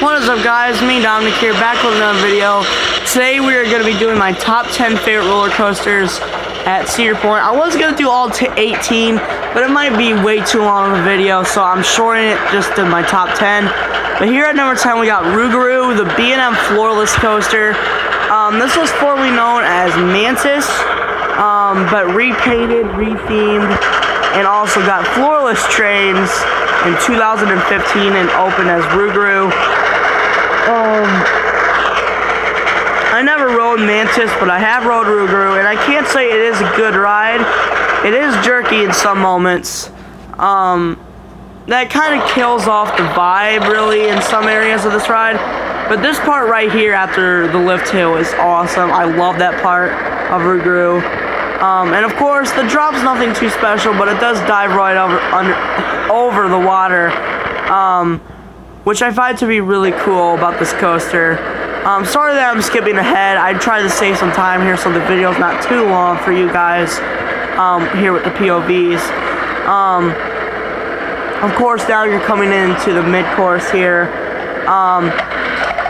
What is up, guys? Me, Dominic here, back with another video. Today we are going to be doing my top 10 favorite roller coasters at Cedar Point. I was going to do all 18, but it might be way too long of a video, so I'm shortening it just to my top 10. But here at number 10 we got Rougarou, the B&M floorless coaster. This was formerly known as Mantis, but repainted, rethemed, and also got floorless trains in 2015 and opened as Rougarou. I never rode Mantis, but I have rode Rougarou, and I can't say it is a good ride. It is jerky in some moments. That kind of kills off the vibe, really, in some areas of this ride. But this part right here after the lift hill is awesome. I love that part of Rougarou. And of course, the drop's nothing too special, but it does dive right over the water, which I find to be really cool about this coaster. Sorry that I'm skipping ahead. I tried to save some time here so the video's not too long for you guys here with the POVs. Of course, now you're coming into the mid-course here.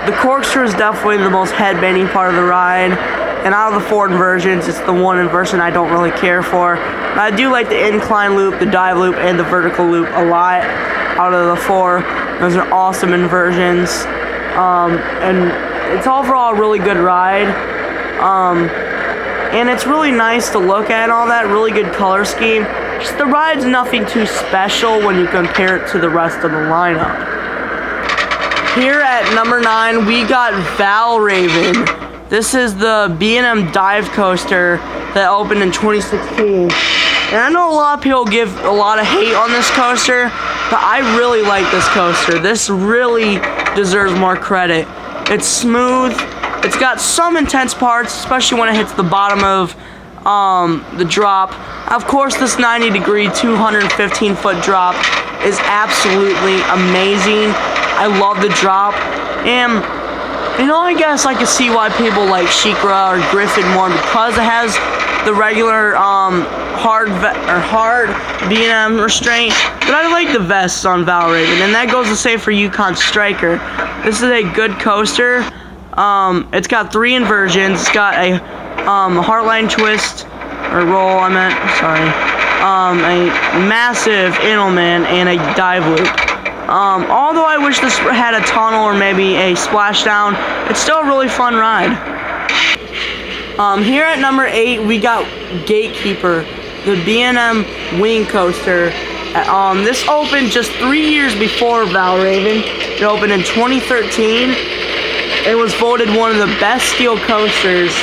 The corkscrew is definitely the most headbanging part of the ride. And out of the four inversions, it's the one inversion I don't really care for. But I do like the incline loop, the dive loop, and the vertical loop a lot out of the four. Those are awesome inversions. And it's overall a really good ride. And it's really nice to look at and all that, really good color scheme. Just the ride's nothing too special when you compare it to the rest of the lineup. Here at number 9, we got Valravn. This is the B&M dive coaster that opened in 2016. And I know a lot of people give a lot of hate on this coaster, but I really like this coaster. This really deserves more credit. It's smooth. It's got some intense parts, especially when it hits the bottom of the drop. Of course, this 90-degree, 215-foot drop is absolutely amazing. I love the drop. And you know, I guess I can see why people like SheiKra or Griffin more, because it has the regular hard B&M restraint. But I like the vests on Valravn, and that goes the same for Yukon Striker. This is a good coaster. It's got 3 inversions. It's got a Heartline twist, or roll, I meant, sorry. A massive Inelman and a dive loop. Although I wish this had a tunnel or maybe a splashdown, it's still a really fun ride. Here at number 8, we got Gatekeeper, the B&M wing coaster. This opened just 3 years before Valravn. It opened in 2013. It was voted one of the best steel coasters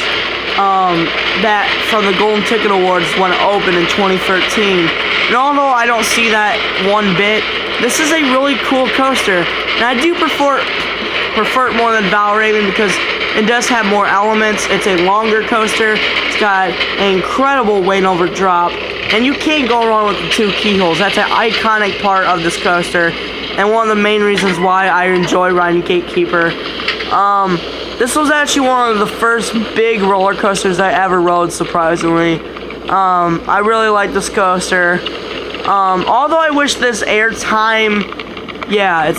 that from the Golden Ticket Awards when it opened in 2013. And although I don't see that one bit, this is a really cool coaster, and I do prefer it more than Valravn because it does have more elements. It's a longer coaster. It's got an incredible weight over drop, and you can't go wrong with the 2 keyholes. That's an iconic part of this coaster, and one of the main reasons why I enjoy riding Gatekeeper. This was actually one of the first big roller coasters I ever rode, surprisingly. I really like this coaster. Although I wish this it's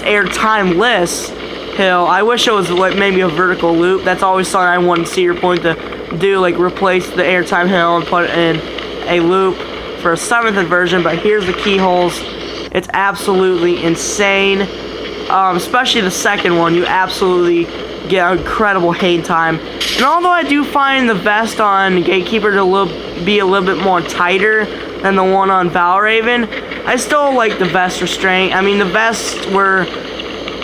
airtime-less hill. I wish it was like maybe a vertical loop. That's always something I wanted Cedar Point to do, like replace the airtime hill and put it in a loop for a 7th inversion. But here's the keyholes. It's absolutely insane. Especially the second one, you absolutely get incredible hang time. And although I do find the vest on Gatekeeper to be a little bit more tighter than the one on Valravn, I still like the vest restraint. I mean, the vests were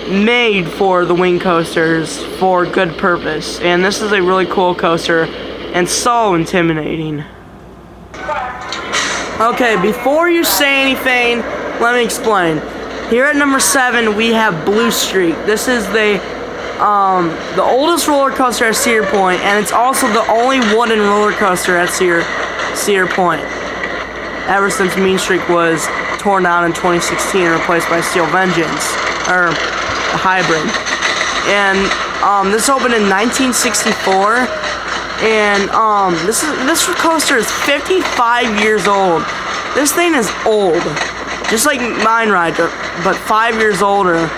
made for the wing coasters for good purpose, and this is a really cool coaster and so intimidating. Okay, before you say anything, let me explain. Here at number 7, we have Blue Streak. This is the oldest roller coaster at Cedar Point, and it's also the only wooden roller coaster at Cedar Point, ever since Mean Streak was torn down in 2016 and replaced by Steel Vengeance, or a hybrid. And this opened in 1964, and this coaster is 55 years old. This thing is old, just like mine ride, but 5 years older.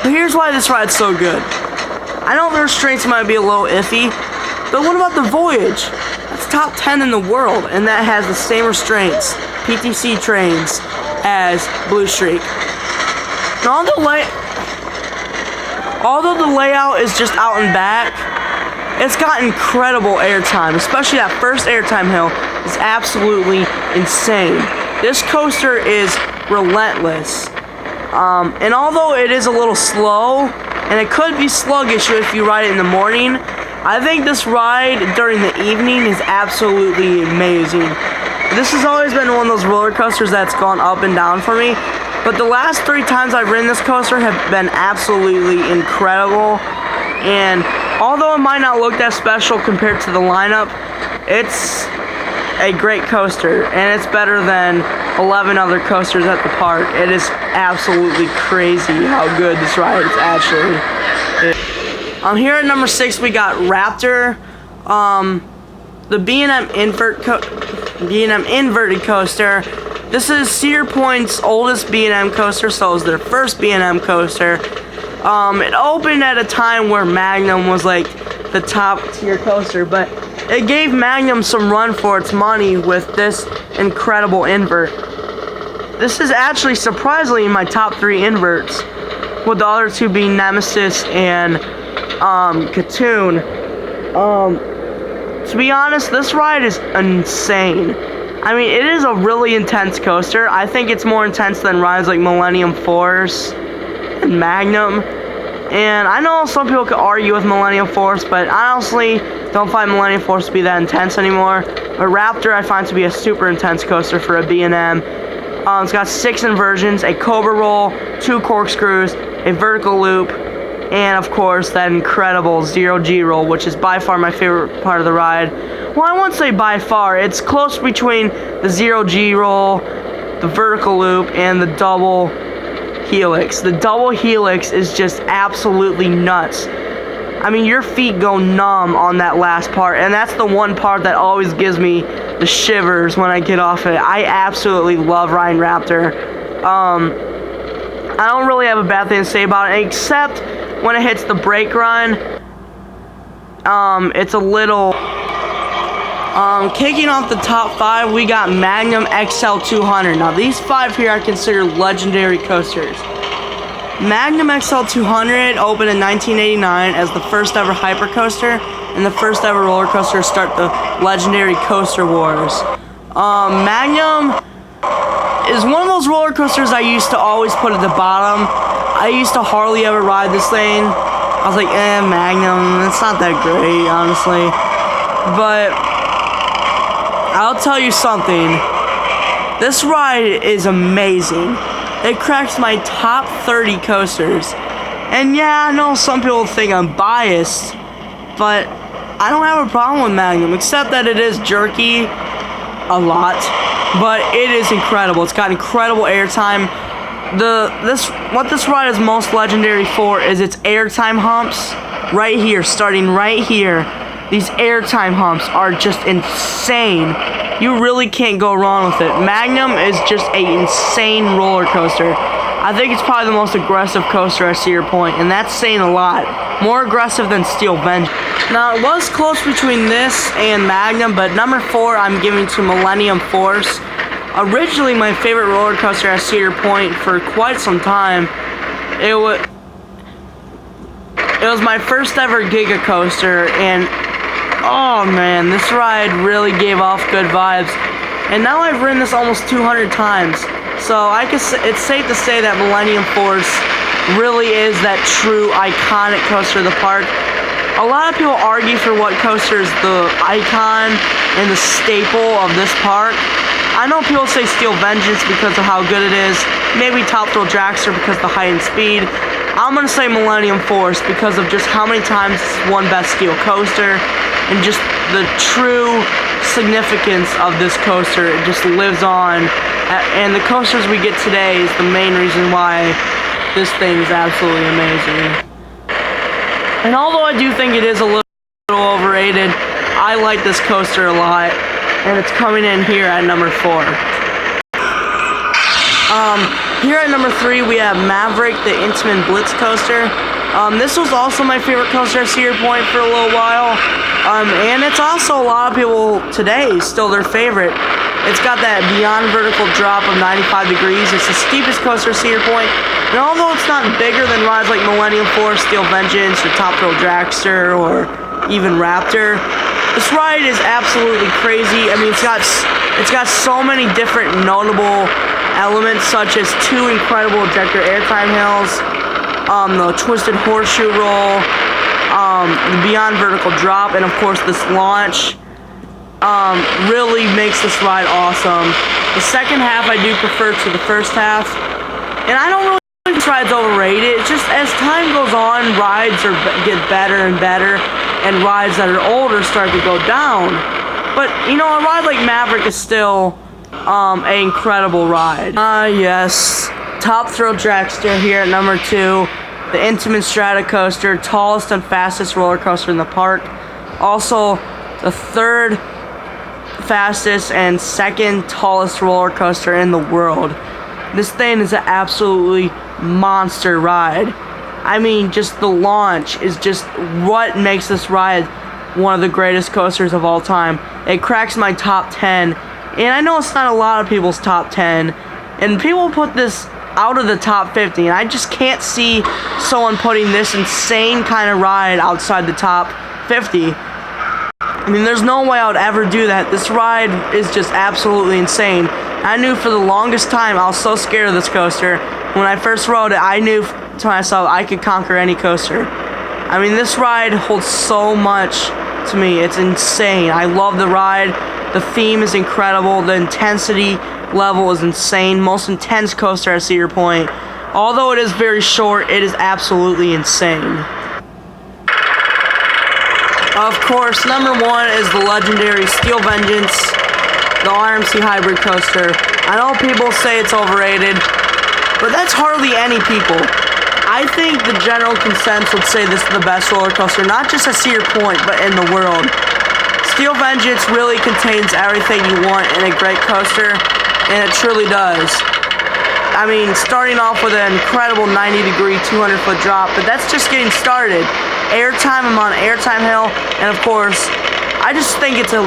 But here's why this ride's so good. I know the restraints might be a little iffy, but what about the Voyage? That's top 10 in the world, and that has the same restraints, PTC trains, as Blue Streak. And although the layout is just out and back, it's got incredible airtime, especially that first airtime hill is absolutely insane. This coaster is relentless. And although it is a little slow, and it could be sluggish if you ride it in the morning, I think this ride during the evening is absolutely amazing. This has always been one of those roller coasters that's gone up and down for me, but the last 3 times I've ridden this coaster have been absolutely incredible. And although it might not look that special compared to the lineup, it's a great coaster, and it's better than 11 other coasters at the park. It is absolutely crazy how good this ride is actually. Here at number 6 we got Raptor, the B&M inverted coaster. This is Cedar Point's oldest B&M coaster, so it was their first B&M coaster. It opened at a time where Magnum was like the top tier coaster, but it gave Magnum some run for its money with this incredible invert. This is actually surprisingly my top 3 inverts, with the other 2 being Nemesis and Katoon. To be honest, this ride is insane. I mean, it is a really intense coaster. I think it's more intense than rides like Millennium Force and Magnum. And I know some people could argue with Millennium Force, but I honestly don't find Millennium Force to be that intense anymore. But Raptor I find to be a super intense coaster for a B&M. It's got 6 inversions, a Cobra Roll, 2 corkscrews, a vertical loop, and of course that incredible 0G roll, which is by far my favorite part of the ride. Well, I won't say by far. It's close between the 0G roll, the vertical loop, and the double helix. The double helix is just absolutely nuts. I mean, your feet go numb on that last part, and that's the one part that always gives me the shivers when I get off it. I absolutely love riding Raptor. I don't really have a bad thing to say about it, except when it hits the brake run. It's a little... Kicking off the top 5, we got Magnum XL 200. Now, these 5 here I consider legendary coasters. Magnum XL 200 opened in 1989 as the first ever hypercoaster and the first ever roller coaster to start the legendary Coaster Wars. Magnum is one of those roller coasters I used to always put at the bottom. I used to hardly ever ride this thing. I was like, Magnum, it's not that great, honestly. But I'll tell you something. This ride is amazing. It cracks my top 30 coasters. And yeah, I know some people think I'm biased, but I don't have a problem with Magnum, except that it is jerky a lot. But it is incredible. It's got incredible airtime. What this ride is most legendary for is its airtime humps. Right here, starting right here. These airtime humps are just insane. You really can't go wrong with it. Magnum is just an insane roller coaster. I think it's probably the most aggressive coaster at Cedar Point, and that's saying a lot. More aggressive than Steel Vengeance. Now, it was close between this and Magnum, but number 4 I'm giving to Millennium Force. Originally my favorite roller coaster at Cedar Point for quite some time. It was my first ever Giga coaster, and oh man, this ride really gave off good vibes. And now I've ridden this almost 200 times. So it's safe to say that Millennium Force really is that true iconic coaster of the park. A lot of people argue for what coaster is the icon and the staple of this park. I know people say Steel Vengeance because of how good it is. Maybe Top Thrill Dragster because of the height and speed. I'm going to say Millennium Force because of just how many times it's won Best Steel Coaster. And just the true significance of this coaster. It just lives on. And the coasters we get today is the main reason why this thing is absolutely amazing. And although I do think it is a little overrated, I like this coaster a lot. And it's coming in here at number 4. Here at number 3, we have Maverick, the Intamin Blitz coaster. This was also my favorite coaster at Cedar Point for a little while, and it's also a lot of people today still their favorite. It's got that beyond vertical drop of 95 degrees. It's the steepest coaster at Cedar Point, and although it's not bigger than rides like Millennium Force, Steel Vengeance, or Top Thrill Dragster, or even Raptor, this ride is absolutely crazy. I mean, it's got so many different notable elements, such as 2 incredible ejector airtime hills, the twisted horseshoe roll, the beyond vertical drop, and of course this launch really makes this ride awesome. The second half I do prefer to the first half, and I don't really think this ride's overrated. It's just as time goes on, rides get better and better, and rides that are older start to go down. But you know, a ride like Maverick is still an incredible ride. Yes, Top Thrill Dragster here at number 2, the Intamin Strata coaster, tallest and fastest roller coaster in the park. Also, the 3rd fastest and 2nd tallest roller coaster in the world. This thing is an absolutely monster ride. I mean, just the launch is just what makes this ride one of the greatest coasters of all time. It cracks my top 10, and I know it's not a lot of people's top 10, and people put this out of the top 50, and I just can't see someone putting this insane kind of ride outside the top 50. I mean, there's no way I would ever do that. This ride is just absolutely insane. I knew for the longest time I was so scared of this coaster. When I first rode it, I knew to myself I could conquer any coaster. I mean, this ride holds so much to me. It's insane. I love the ride. The theme is incredible. The intensity level is insane. Most intense coaster at Cedar Point. Although it is very short, it is absolutely insane. Of course, number 1 is the legendary Steel Vengeance, the RMC hybrid coaster. I know people say it's overrated, but that's hardly any people. I think the general consensus would say this is the best roller coaster, not just at Cedar Point, but in the world. Steel Vengeance really contains everything you want in a great coaster, and it truly does. I mean, starting off with an incredible 90-degree, 200-foot drop, but that's just getting started. Airtime, I'm on airtime hill, and of course, I just think it's a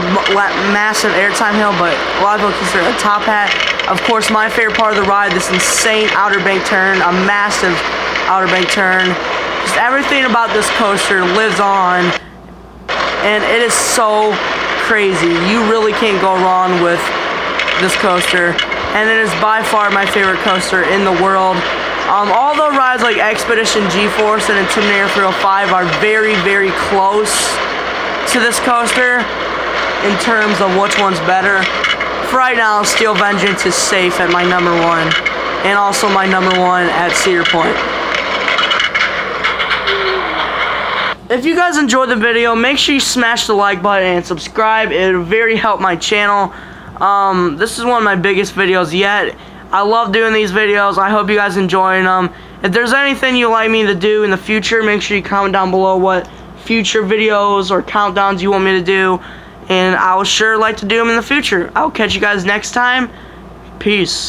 massive airtime hill, but a lot of people consider it a top hat. Of course, my favorite part of the ride, this insane outer bank turn, a massive outer bank turn. Just everything about this coaster lives on, and it is so crazy. You really can't go wrong with this coaster, and it is by far my favorite coaster in the world. Although rides like Expedition G-Force and Intimidator 305 are very, very close to this coaster in terms of which one's better, for right now, Steel Vengeance is safe at my number 1, and also my number 1 at Cedar Point. If you guys enjoyed the video, make sure you smash the like button and subscribe. It would very help my channel. This is one of my biggest videos yet. I love doing these videos. I hope you guys enjoying them. If there's anything you'd like me to do in the future, make sure you comment down below what future videos or countdowns you want me to do, and I will sure like to do them in the future. I'll catch you guys next time. Peace.